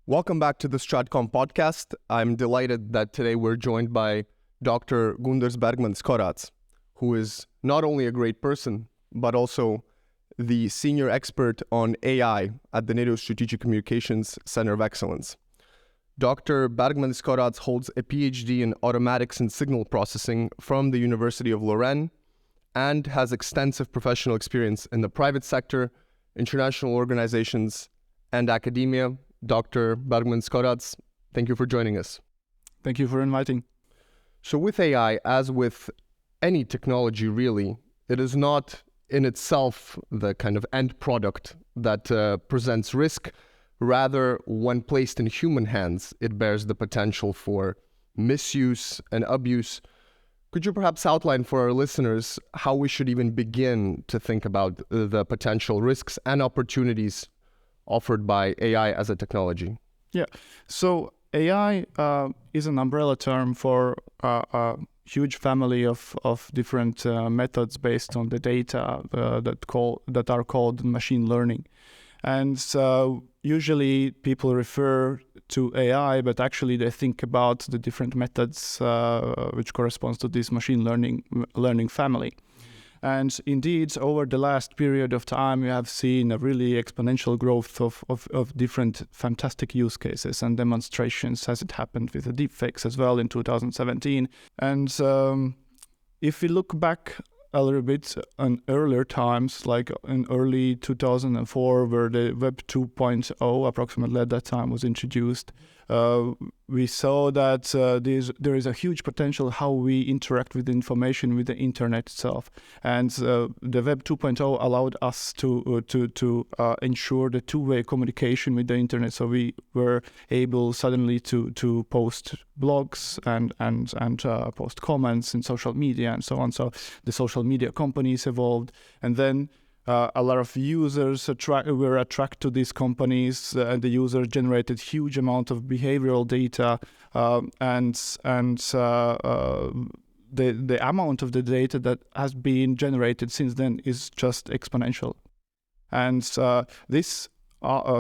Welcome back to the Stratcom podcast. I'm delighted that today we're joined by Dr. Gundars Bergmanis-Korāts, who is not only a great person, but also the senior expert on AI at the NATO Strategic Communications Center of Excellence. Dr. Bergmanis-Korāts holds a PhD in automatics and signal processing from the University of Lorraine and has extensive professional experience in the private sector, international organizations, and academia. Dr. Bergmanis-Korāts, thank you for joining us. Thank you for inviting. So with AI, as with any technology really, it is not in itself the kind of end product that presents risk. Rather, when placed in human hands, it bears the potential for misuse and abuse. Could you perhaps outline for our listeners how we should even begin to think about the potential risks and opportunities offered by AI as a technology? Yeah, so AI is an umbrella term for a huge family of different methods based on the data that are called machine learning. And so usually people refer to AI, but actually they think about the different methods which corresponds to this machine learning family. And indeed, over the last period of time, we have seen a really exponential growth of different fantastic use cases and demonstrations, as it happened with the deepfakes as well in 2017. And if we look back a little bit on earlier times, like in early 2004, where the Web 2.0 approximately at that time was introduced, we saw that there is a huge potential how we interact with information with the internet itself. And the Web 2.0 allowed us to ensure the two-way communication with the internet. So we were able suddenly to post blogs and post comments in social media and so on. So the social media companies evolved, and then a lot of users were attracted to these companies, and the users generated huge amount of behavioral data, and the amount of the data that has been generated since then is just exponential. And this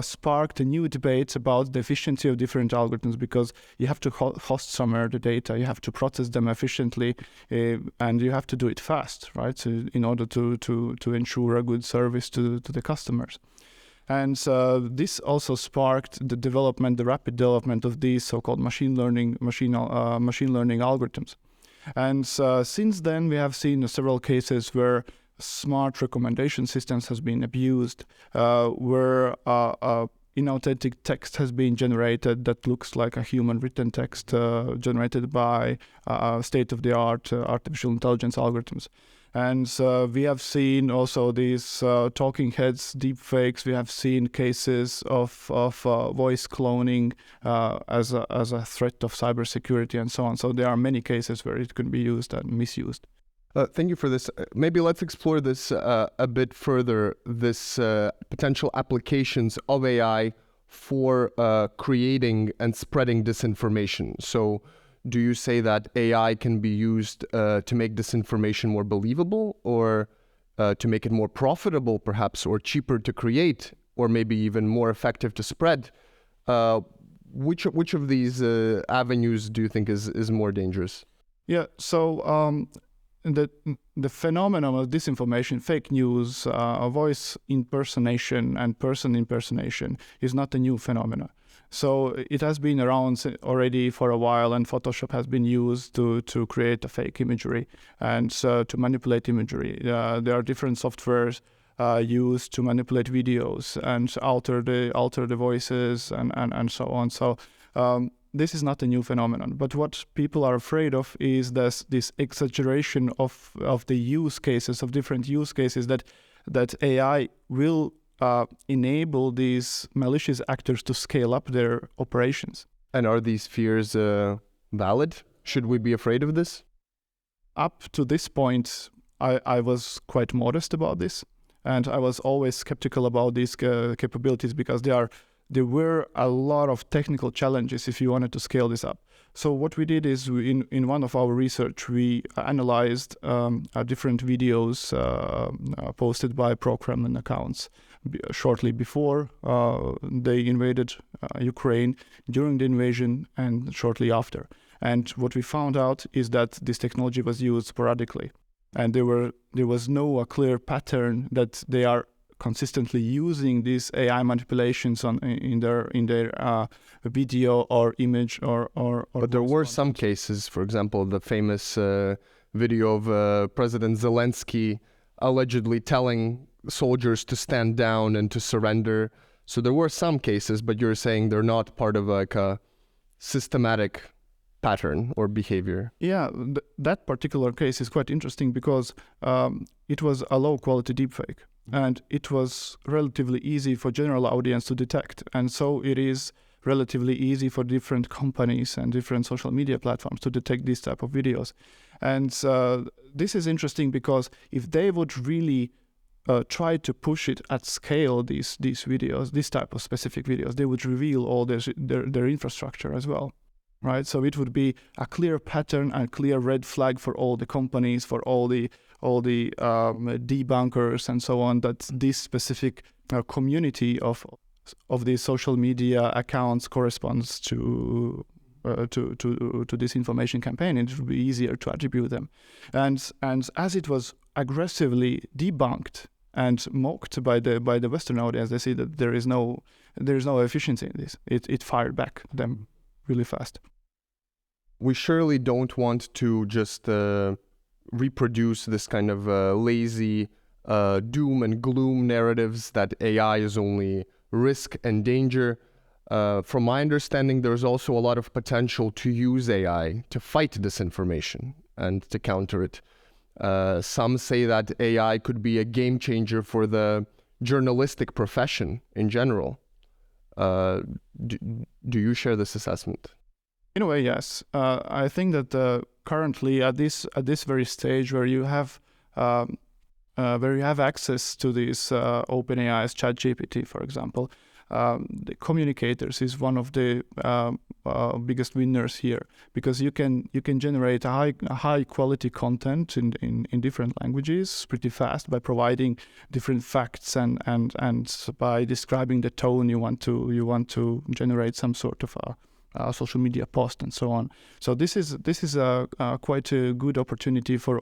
sparked a new debate about the efficiency of different algorithms, because you have to host somewhere the data, you have to process them efficiently, and you have to do it fast, right? So in order to ensure a good service to the customers. And this also sparked the rapid development of these so-called machine learning algorithms. And since then, we have seen several cases where smart recommendation systems has been abused, where inauthentic text has been generated that looks like a human written text generated by state-of-the-art artificial intelligence algorithms. And we have seen also these talking heads, deepfakes. We have seen cases of voice cloning as a threat of cybersecurity and so on. So there are many cases where it can be used and misused. Thank you for this. Maybe let's explore this a bit further, this potential applications of AI for creating and spreading disinformation. So do you say that AI can be used to make disinformation more believable, or to make it more profitable perhaps, or cheaper to create, or maybe even more effective to spread? Which of these avenues do you think is more dangerous? Yeah, so the phenomenon of disinformation, fake news, voice impersonation and person impersonation is not a new phenomenon. So it has been around already for a while, and Photoshop has been used to create a fake imagery and to manipulate imagery. There are different softwares used to manipulate videos and alter the voices and so on. So this is not a new phenomenon, but what people are afraid of is this exaggeration of the use cases, of different use cases, that AI will enable these malicious actors to scale up their operations. And are these fears valid? Should we be afraid of this? Up to this point, I was quite modest about this, and I was always skeptical about these capabilities, because there were a lot of technical challenges if you wanted to scale this up. So what we did is in one of our research, we analyzed different videos posted by pro-Kremlin accounts shortly before they invaded Ukraine, during the invasion, and shortly after. And what we found out is that this technology was used sporadically, and there was no clear pattern that they are consistently using these AI manipulations in their video or image or. But there were some cases, for example, the famous video of President Zelensky allegedly telling soldiers to stand down and to surrender. So there were some cases, but you're saying they're not part of like a systematic pattern or behavior. Yeah, that particular case is quite interesting because it was a low-quality deepfake, and it was relatively easy for general audience to detect, and so it is relatively easy for different companies and different social media platforms to detect these type of videos. And this is interesting because if they would really try to push it at scale, these videos, this type of specific videos, they would reveal all their infrastructure as well. Right, so it would be a clear pattern and clear red flag for all the companies, for all the debunkers and so on, that this specific community of these social media accounts corresponds to this information campaign. It would be easier to attribute them, and as it was aggressively debunked and mocked by the Western audience, they see that there is no efficiency in this. It fired back them really fast. We surely don't want to just reproduce this kind of lazy doom and gloom narratives that AI is only risk and danger. From my understanding, there's also a lot of potential to use AI to fight disinformation and to counter it. Some say that AI could be a game changer for the journalistic profession in general. Do you share this assessment? In a way, yes. I think that currently at this very stage where you have access to these OpenAI's ChatGPT, for example, the communicators is one of the biggest winners here, because you can generate a high quality content in different languages pretty fast by providing different facts and by describing the tone you want to generate some sort of a social media post and so on. So this is quite a good opportunity for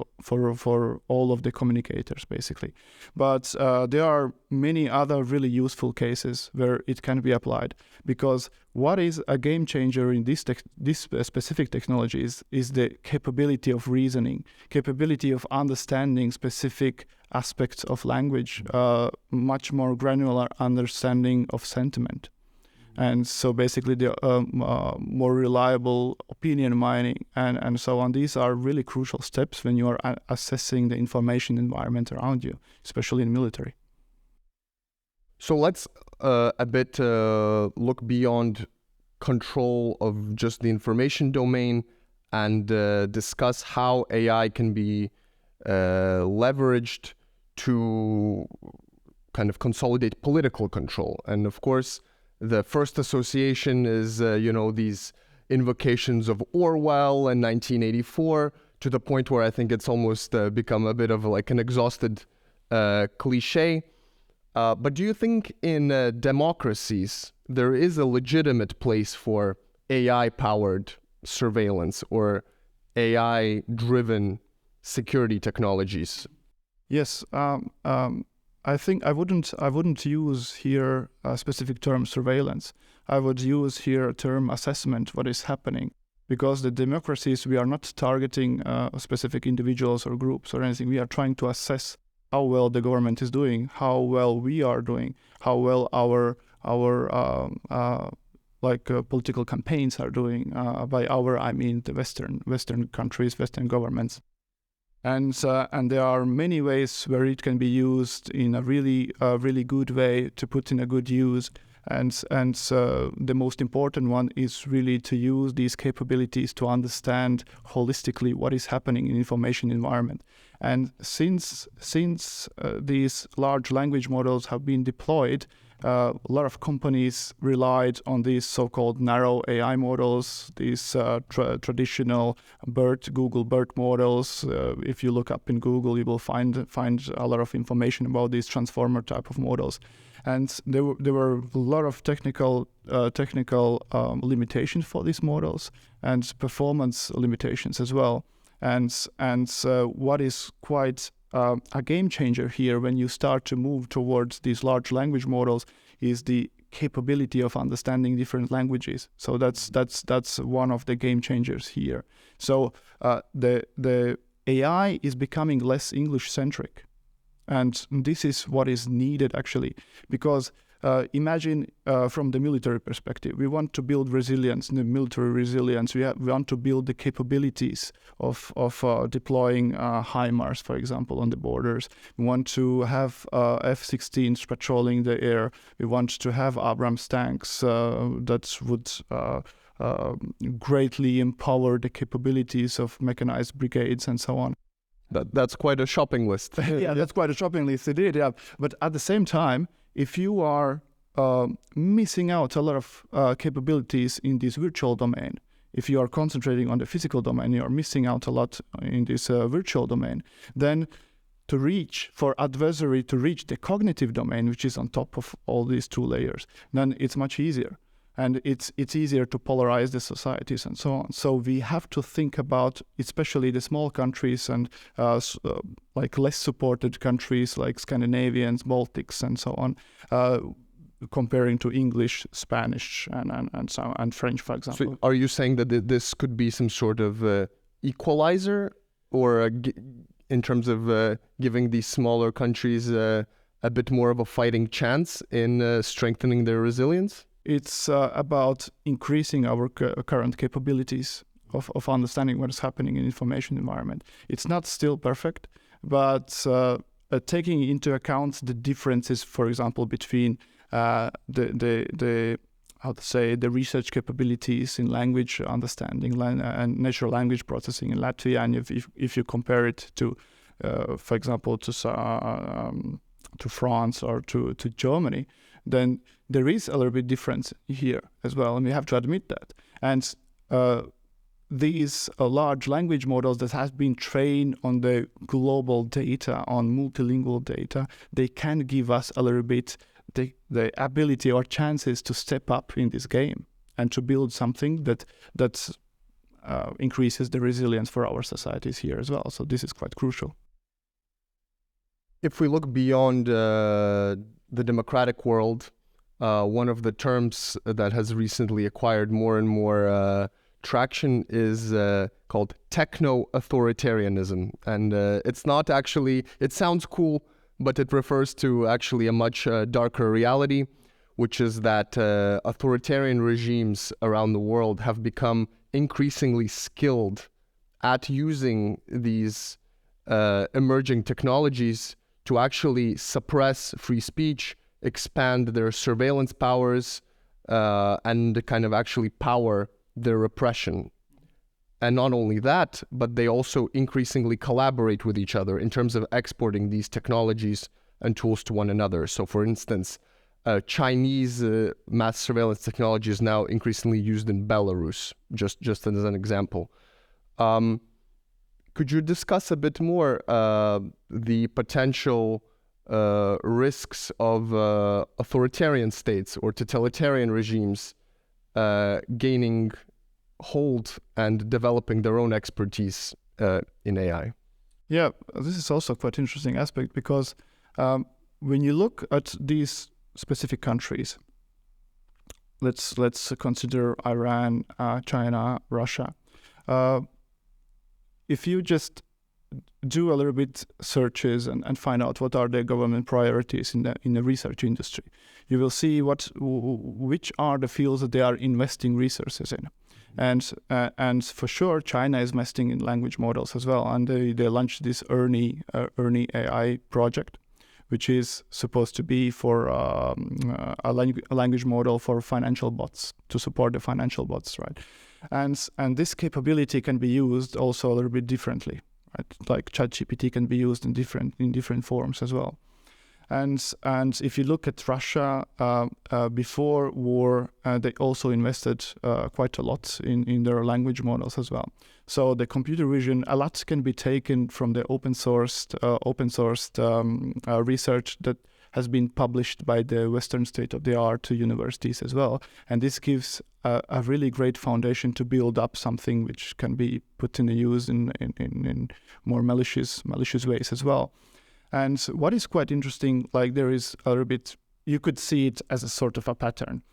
all of the communicators basically. But there are many other really useful cases where it can be applied, because what is a game changer in this specific technologies is the capability of reasoning, capability of understanding specific aspects of language, much more granular understanding of sentiment. And so basically the more reliable opinion mining and so on. These are really crucial steps when you are assessing the information environment around you, especially in military. So let's a bit look beyond control of just the information domain and discuss how AI can be leveraged to kind of consolidate political control. And of course, the first association is, these invocations of Orwell and 1984, to the point where I think it's almost become a bit of like an exhausted cliche. But do you think in democracies there is a legitimate place for AI-powered surveillance or AI-driven security technologies? Yes. I think I wouldn't use here a specific term surveillance. I would use here a term assessment, what is happening. Because the democracies, we are not targeting specific individuals or groups or anything. We are trying to assess how well the government is doing, how well we are doing, how well our political campaigns are doing. By our, I mean the Western countries, Western governments. And there are many ways where it can be used in a really good way, to put in a good use. And the most important one is really to use these capabilities to understand holistically what is happening in information environment. And since these large language models have been deployed a lot of companies relied on these so-called narrow AI models, these traditional Google BERT models. If you look up in Google, you will find a lot of information about these transformer type of models. And there were a lot of technical limitations for these models and performance limitations as well. And what is quite a game changer here when you start to move towards these large language models is the capability of understanding different languages. So that's one of the game changers here. So the AI is becoming less English centric. And this is what is needed actually, because imagine from the military perspective, we want to build resilience, the military resilience. We want to build the capabilities of deploying HIMARS, for example, on the borders. We want to have F-16s patrolling the air. We want to have Abrams tanks that would greatly empower the capabilities of mechanized brigades and so on. That's quite a shopping list. Yeah, that's quite a shopping list indeed, yeah. But at the same time, if you are missing out a lot of capabilities in this virtual domain, if you are concentrating on the physical domain, you are missing out a lot in this virtual domain, then for adversary to reach the cognitive domain, which is on top of all these two layers, then it's much easier. And it's easier to polarize the societies and so on. So we have to think about, especially the small countries and like less supported countries like Scandinavians, Baltics, and so on, comparing to English, Spanish, and French, for example. So are you saying that this could be some sort of equalizer, or in terms of giving these smaller countries a bit more of a fighting chance in strengthening their resilience? It's about increasing our current capabilities of understanding what is happening in information environment. It's not still perfect, but taking into account the differences, for example, between the research capabilities in language understanding and natural language processing in Latvia, and if you compare it to, for example, to France or to Germany, then there is a little bit difference here as well, and we have to admit that. And these large language models that have been trained on the global data, on multilingual data, they can give us a little bit the ability or chances to step up in this game and to build something that increases the resilience for our societies here as well. So this is quite crucial. If we look beyond the democratic world, one of the terms that has recently acquired more and more traction is called Techno authoritarianism. And it's not actually, it sounds cool, but it refers to actually a much darker reality, which is that authoritarian regimes around the world have become increasingly skilled at using these emerging technologies to actually suppress free speech, expand their surveillance powers, and kind of actually power their repression. And not only that, but they also increasingly collaborate with each other in terms of exporting these technologies and tools to one another. So for instance, Chinese mass surveillance technology is now increasingly used in Belarus, just as an example. Could you discuss a bit more the potential risks of authoritarian states or totalitarian regimes gaining hold and developing their own expertise in AI? Yeah, this is also quite interesting aspect, because when you look at these specific countries, let's consider Iran, China, Russia. If you just do a little bit searches and find out what are the government priorities in the research industry, you will see which are the fields that they are investing resources in. And for sure, China is investing in language models as well, and they launched this ERNIE AI project, which is supposed to be for a language model for financial bots, to support the financial bots, right? And this capability can be used also a little bit differently, right? Like ChatGPT can be used in different forms as well. And if you look at Russia, before war, they also invested quite a lot in their language models as well. So the computer vision, a lot can be taken from the open sourced research that has been published by the Western state-of-the-art universities as well. And this gives a really great foundation to build up something which can be put in use in more malicious ways as well. And what is quite interesting, like there is a little bit, you could see it as a sort of a pattern.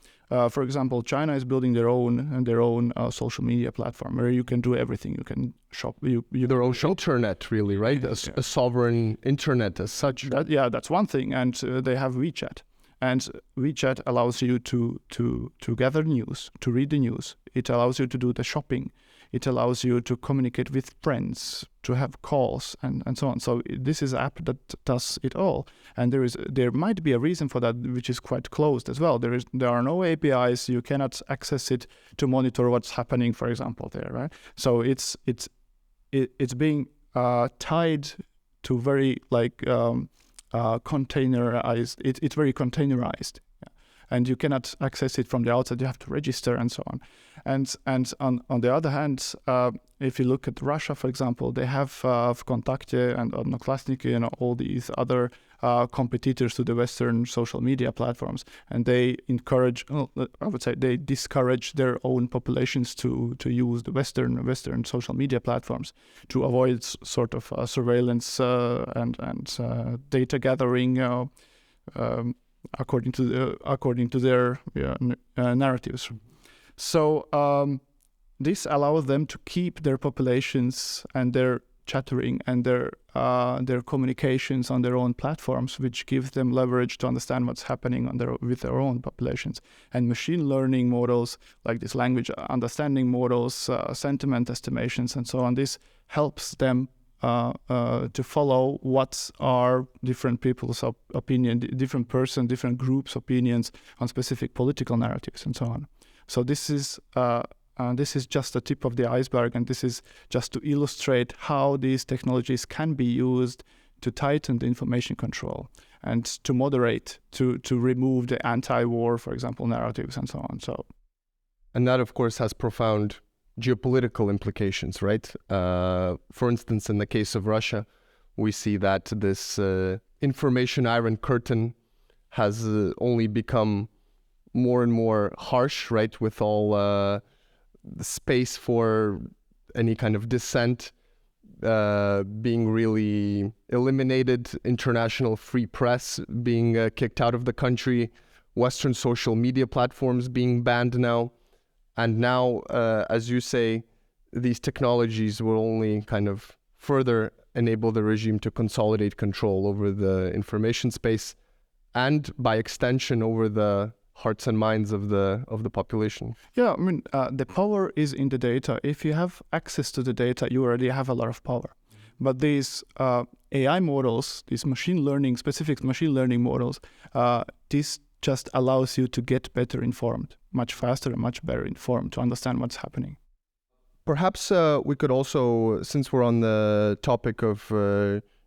For example, China is building their own social media platform where you can do everything. You can shop. Their own internet, really, right? A sovereign internet as such. That's one thing. And they have WeChat. And WeChat allows you to gather news, to read the news. It allows you to do the shopping. It allows you to communicate with friends, to have calls, and so on. So this is an app that does it all. And there might be a reason for that, which is quite closed as well. There are no APIs. You cannot access it to monitor what's happening, for example, there, right? So it's being tied to very containerized. It's very containerized. And you cannot access it from the outside. You have to register and so on. And on the other hand, if you look at Russia, for example, they have Vkontakte and Odnoklassniki and all these other competitors to the Western social media platforms, and they encourage, I would say, they discourage their own populations to use the Western social media platforms to avoid sort of surveillance and data gathering. According to their narratives. So this allows them to keep their populations and their chattering and their communications on their own platforms, which gives them leverage to understand what's happening with their own populations. And machine learning models, like these language understanding models, sentiment estimations, and so on, this helps them to follow what are different people's opinion, different groups' opinions on specific political narratives and so on. So this is just the tip of the iceberg, and this is just to illustrate how these technologies can be used to tighten the information control and to moderate, to remove the anti-war, for example, narratives and so on. And that, of course, has profound geopolitical implications, right? For instance, in the case of Russia, we see that this information iron curtain has only become more and more harsh, right? With all the space for any kind of dissent being really eliminated, international free press being kicked out of the country, Western social media platforms being banned now. And now, as you say, these technologies will only kind of further enable the regime to consolidate control over the information space and, by extension, over the hearts and minds of the population. Yeah, I mean, the power is in the data. If you have access to the data, you already have a lot of power. But these AI models, these specific machine learning models, this just allows you to get better informed, much faster and much better informed to understand what's happening. Perhaps we could also, since we're on the topic of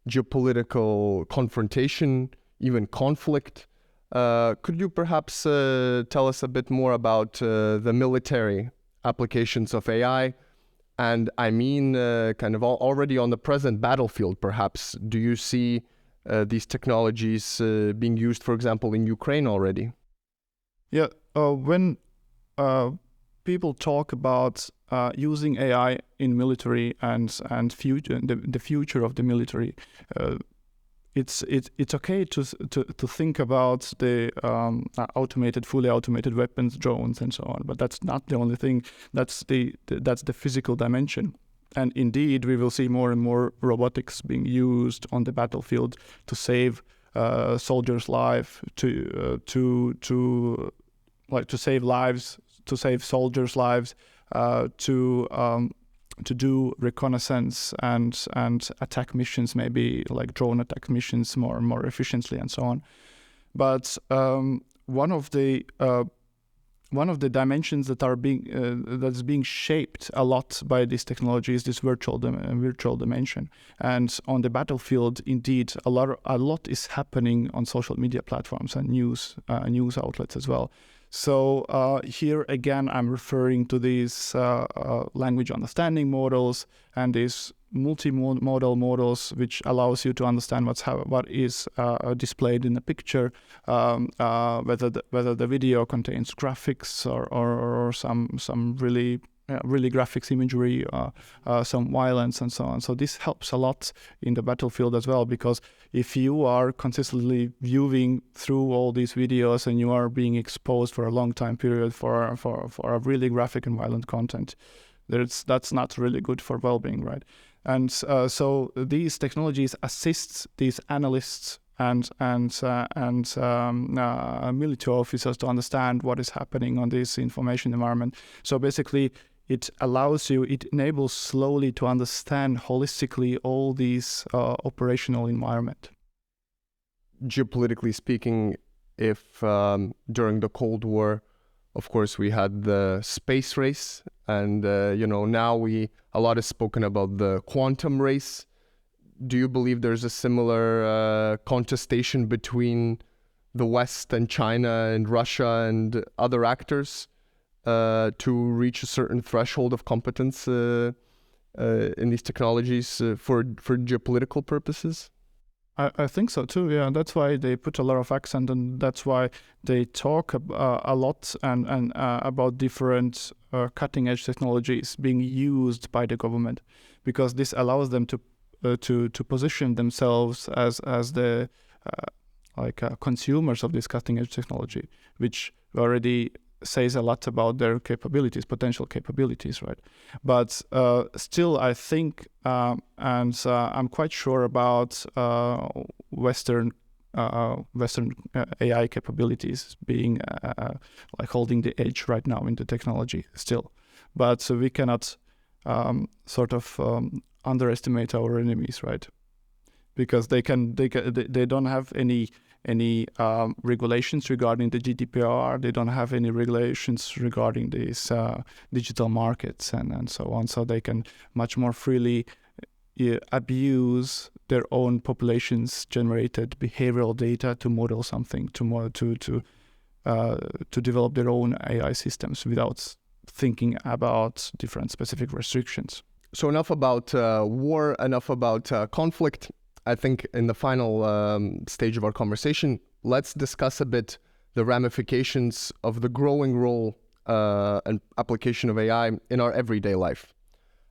geopolitical confrontation, even conflict, could you perhaps tell us a bit more about the military applications of AI? And I mean, kind of already on the present battlefield, perhaps. Do you see these technologies being used, for example, in Ukraine already? Yeah, when people talk about using AI in military and the future of the military, it's okay to think about the fully automated weapons, drones, and so on. But that's not the only thing. That's the physical dimension. And indeed, we will see more and more robotics being used on the battlefield to save soldiers' life, to save lives, to save soldiers' lives, to do reconnaissance and attack missions, maybe like drone attack missions more efficiently and so on. But one of the one of the dimensions that are that's being shaped a lot by this technology is this virtual dimension. And on the battlefield, indeed, a lot is happening on social media platforms and news outlets as well. So here again, I'm referring to these language understanding models and these multimodal models, which allows you to understand what is displayed in the picture, whether the video contains graphics or some really graphics imagery, some violence and so on. So this helps a lot in the battlefield as well, because if you are consistently viewing through all these videos and you are being exposed for a long time period for a really graphic and violent content, that's not really good for well-being, right? And so these technologies assist these analysts and military officers to understand what is happening on this information environment. So basically, it enables slowly to understand holistically all these operational environment. Geopolitically speaking, if during the Cold War, of course, we had the space race, and now a lot is spoken about the quantum race. Do you believe there's a similar contestation between the West and China and Russia and other actors to reach a certain threshold of competence in these technologies for geopolitical purposes? I think so too. Yeah, that's why they put a lot of accent, and that's why they talk a lot and about different cutting edge technologies being used by the government, because this allows them to position themselves as the consumers of this cutting edge technology, which already says a lot about their potential capabilities, right? But still, I think, and I'm quite sure about Western AI capabilities being holding the edge right now in the technology still. But so we cannot underestimate our enemies, right? Because they don't have any regulations regarding the GDPR. They don't have any regulations regarding these digital markets and so on. So they can much more freely abuse their own populations' generated behavioral data to model something, to develop their own AI systems without thinking about different specific restrictions. So enough about war, enough about conflict. I think in the final stage of our conversation, let's discuss a bit the ramifications of the growing role and application of AI in our everyday life.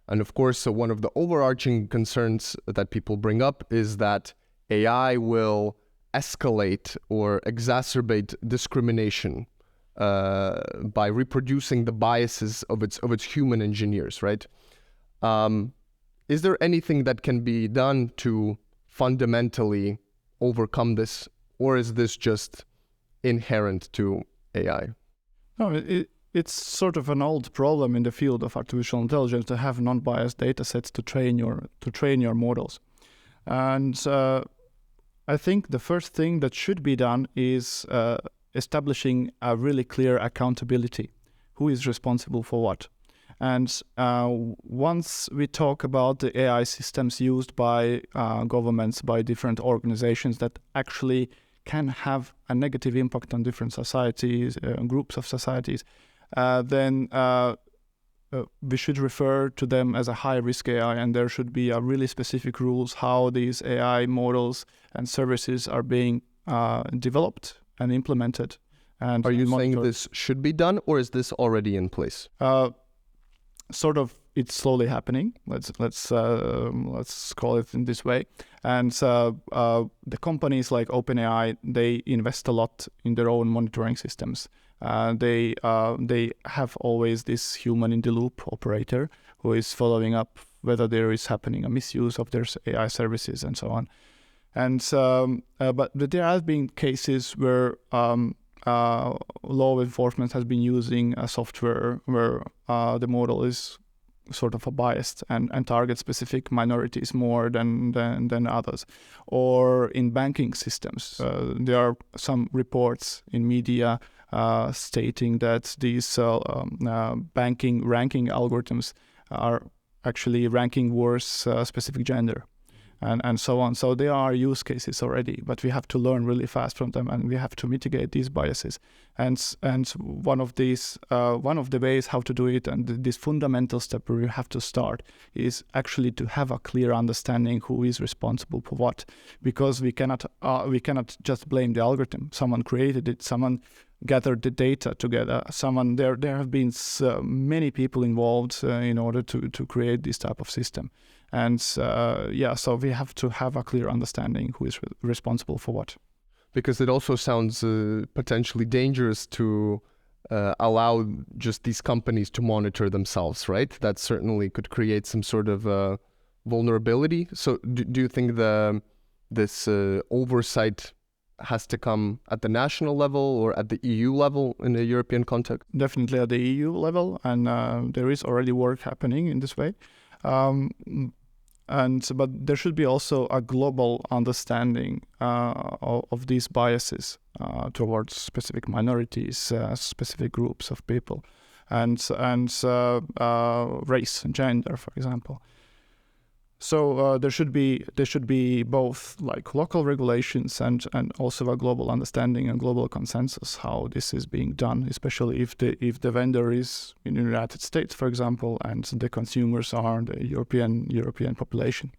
And of course, one of the overarching concerns that people bring up is that AI will escalate or exacerbate discrimination by reproducing the biases of its human engineers, right? Is there anything that can be done to fundamentally overcome this, or is this just inherent to AI? No, it's sort of an old problem in the field of artificial intelligence to have non-biased data sets to train your models. And I think the first thing that should be done is establishing a really clear accountability. Who is responsible for what? And once we talk about the AI systems used by governments, by different organizations that actually can have a negative impact on different societies, groups of societies, then we should refer to them as a high-risk AI, and there should be a really specific rules how these AI models and services are being developed and implemented. And are you saying this should be done, or is this already in place? Sort of, it's slowly happening. Let's call it in this way. And the companies like OpenAI, they invest a lot in their own monitoring systems. They have always this human in the loop operator who is following up whether there is happening a misuse of their AI services and so on. And but there have been cases where law enforcement has been using a software where the model is sort of a biased and target specific minorities more than others. Or in banking systems, there are some reports in media stating that these banking ranking algorithms are actually ranking worse specific gender. And so on. So there are use cases already, but we have to learn really fast from them, and we have to mitigate these biases. And one of the ways how to do it, and this fundamental step where you have to start, is actually to have a clear understanding who is responsible for what, because we cannot just blame the algorithm. Someone created it. Someone gathered the data together. There have been many people involved in order to create this type of system. And so we have to have a clear understanding who is responsible for what. Because it also sounds potentially dangerous to allow just these companies to monitor themselves, right? That certainly could create some sort of vulnerability. So do you think this oversight has to come at the national level or at the EU level in the European context? Definitely at the EU level, and there is already work happening in this way. But there should be also a global understanding of these biases towards specific minorities, specific groups of people, and race and gender, for example. So there should be both like local regulations and also a global understanding and global consensus how this is being done, especially if the vendor is in the United States, for example, and the consumers are the European population.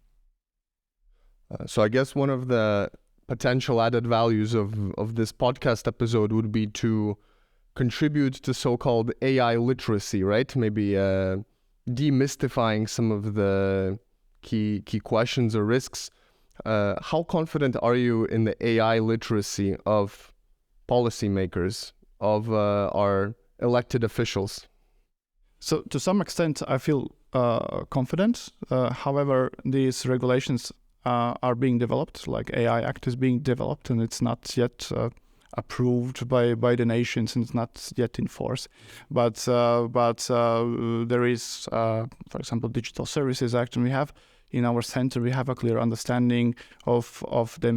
So I guess one of the potential added values of this podcast episode would be to contribute to so-called AI literacy, right? Maybe demystifying some of the key questions or risks. How confident are you in the AI literacy of policymakers, of our elected officials? So to some extent, I feel confident. However, these regulations are being developed, like AI Act is being developed, and it's not yet approved by the nations, and it's not yet in force. But there is, for example, Digital Services Act, and we have in our center we have a clear understanding of the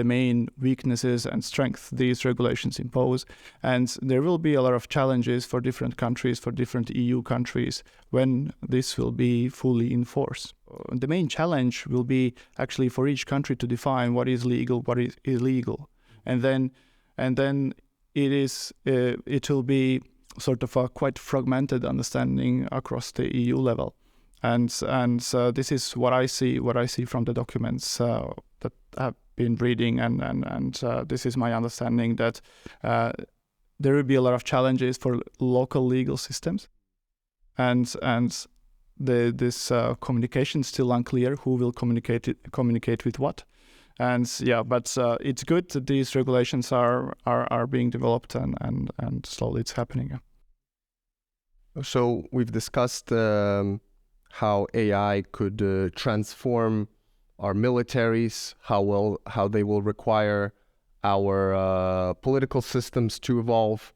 main weaknesses and strengths these regulations impose, and there will be a lot of challenges for different countries, for different EU countries, when this will be fully in force. The main challenge will be actually for each country to define what is legal, what is illegal, and then it will be sort of a quite fragmented understanding across the EU level. And this is what I see from the documents that I've been reading, and this is my understanding that there will be a lot of challenges for local legal systems, and this communication is still unclear who will communicate with what. And but it's good that these regulations are being developed, and slowly it's happening. So we've discussed how AI could transform our militaries, how they will require our political systems to evolve.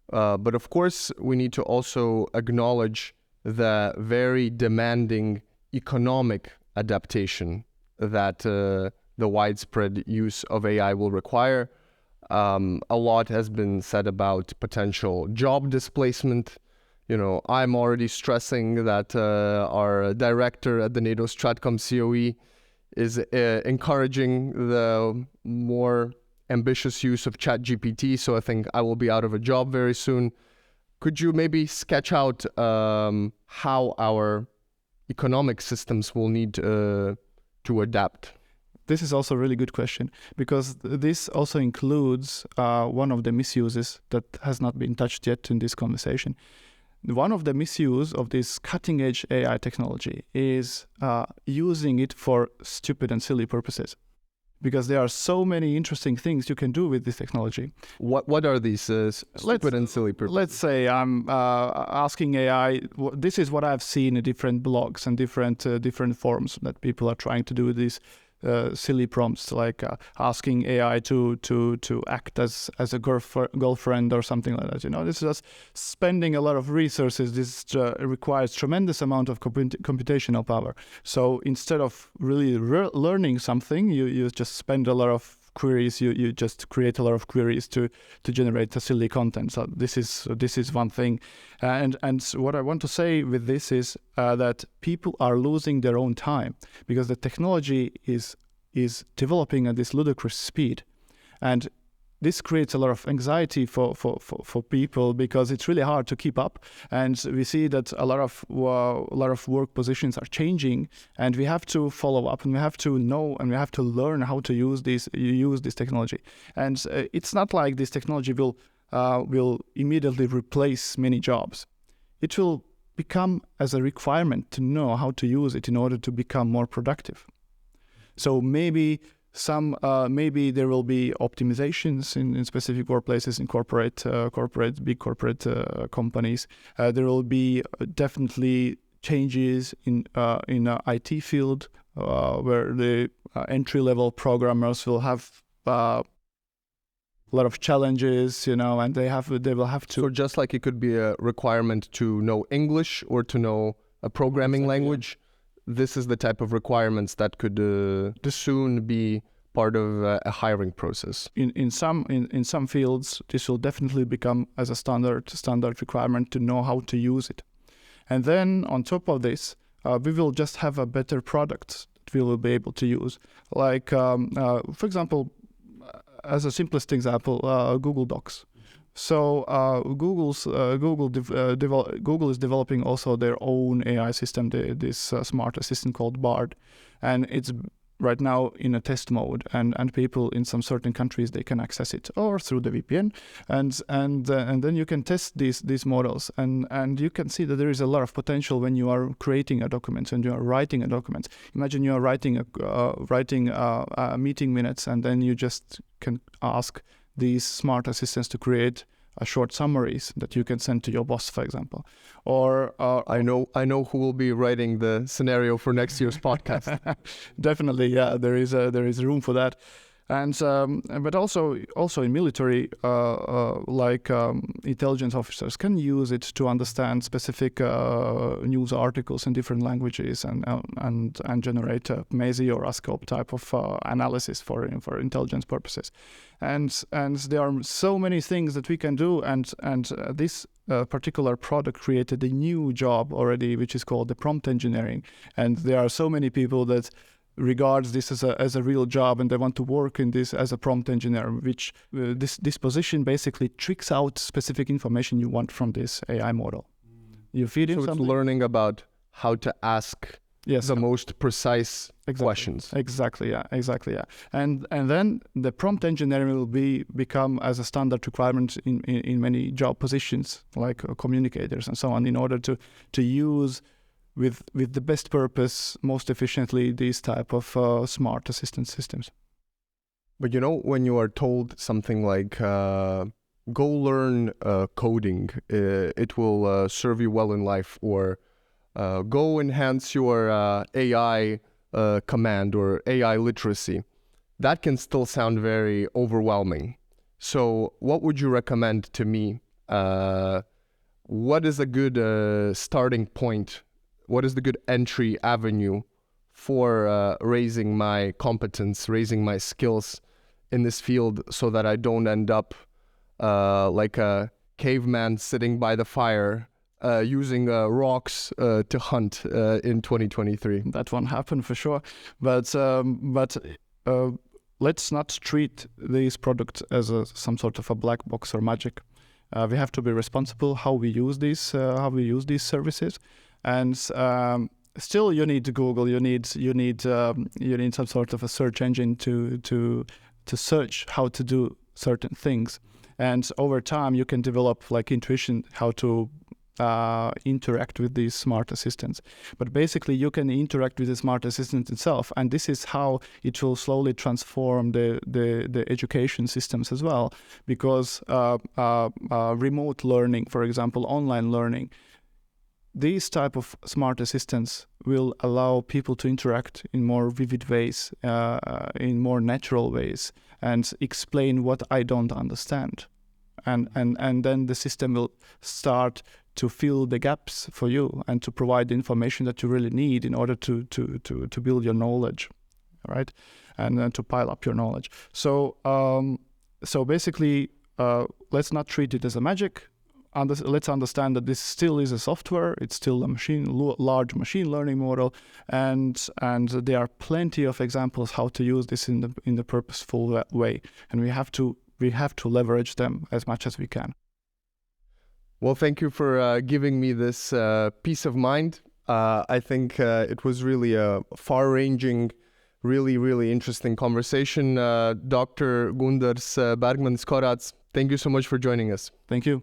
But of course, we need to also acknowledge the very demanding economic adaptation that the widespread use of AI will require. A lot has been said about potential job displacement. You know, I'm already stressing that our director at the NATO Stratcom COE is encouraging the more ambitious use of ChatGPT, so I think I will be out of a job very soon. Could you maybe sketch out how our economic systems will need to adapt? This is also a really good question, because this also includes one of the misuses that has not been touched yet in this conversation. One of the misuse of this cutting-edge AI technology is using it for stupid and silly purposes, because there are so many interesting things you can do with this technology. What are these stupid and silly purposes? Let's say I'm asking AI, this is what I've seen in different blogs and different forums that people are trying to do this silly prompts, like asking AI to act as a girlfriend or something like that. This is just spending a lot of resources. This requires tremendous amount of computational power. So instead of really learning something, you just spend a lot of queries. You just create a lot of queries to generate a silly content. So this is one thing, and what I want to say with this is that people are losing their own time because the technology is developing at this ludicrous speed, and this creates a lot of anxiety for people because it's really hard to keep up. And we see that a lot of work positions are changing, and we have to follow up, and we have to know, and we have to learn how to use this technology. And it's not like this technology will immediately replace many jobs. It will become as a requirement to know how to use it in order to become more productive. So maybe there will be optimizations in specific workplaces, in big corporate companies. There will be definitely changes in IT field where the entry-level programmers will have a lot of challenges, and they will have to. So just like it could be a requirement to know English or to know a programming language, this is the type of requirements that could soon be part of a hiring process. In some fields, this will definitely become as a standard requirement to know how to use it. And then on top of this, we will just have a better product that we will be able to use. Like, for example, as a simplest example, Google Docs. So Google is developing also their own AI system, this smart assistant called Bard, and it's right now in a test mode, and people in some certain countries, they can access it or through the VPN, and then you can test these models, and you can see that there is a lot of potential when you are creating a document and you are writing a document. Imagine you are writing meeting minutes, and then you just can ask these smart assistants to create a short summaries that you can send to your boss, for example. Or I know who will be writing the scenario for next year's podcast. Definitely, yeah, there is room for that. And but also in military, intelligence officers can use it to understand specific news articles in different languages and generate a MESI or ASCOP type of analysis for intelligence purposes. And there are so many things that we can do, and this particular product created a new job already, which is called the prompt engineering. And there are so many people that regards this as a real job, and they want to work in this as a prompt engineer, which this position basically tricks out specific information you want from this AI model. You feed in something. So it's learning about how to ask the most precise questions. Exactly, yeah. And then the prompt engineering will become as a standard requirement in many job positions, like communicators and so on, in order to use with the best purpose, most efficiently, these type of smart assistant systems. But when you are told something like, go learn coding, it will serve you well in life, or go enhance your AI command or AI literacy, that can still sound very overwhelming. So what would you recommend to me? What is a good starting point? What is the good entry avenue for raising my competence, raising my skills in this field, so that I don't end up like a caveman sitting by the fire using rocks to hunt in 2023? That won't happen for sure. But let's not treat these products as some sort of a black box or magic. We have to be responsible how we use these services. And still, you need Google. You need some sort of a search engine to search how to do certain things. And over time, you can develop like intuition how to interact with these smart assistants. But basically, you can interact with the smart assistant itself, and this is how it will slowly transform the education systems as well. Because remote learning, for example, online learning, these type of smart assistants will allow people to interact in more vivid ways, in more natural ways, and explain what I don't understand. And then the system will start to fill the gaps for you and to provide the information that you really need in order to build your knowledge, right? And to pile up your knowledge. So basically, let's not treat it as a magic. Let's understand that this still is a software. It's still a large machine learning model, and there are plenty of examples how to use this in the purposeful way, and we have to leverage them as much as we can. Well, thank you for giving me this peace of mind. I think it was really a far-ranging, really, really interesting conversation. Dr. Gundars Bergmanis-Korāts, thank you so much for joining us. Thank you.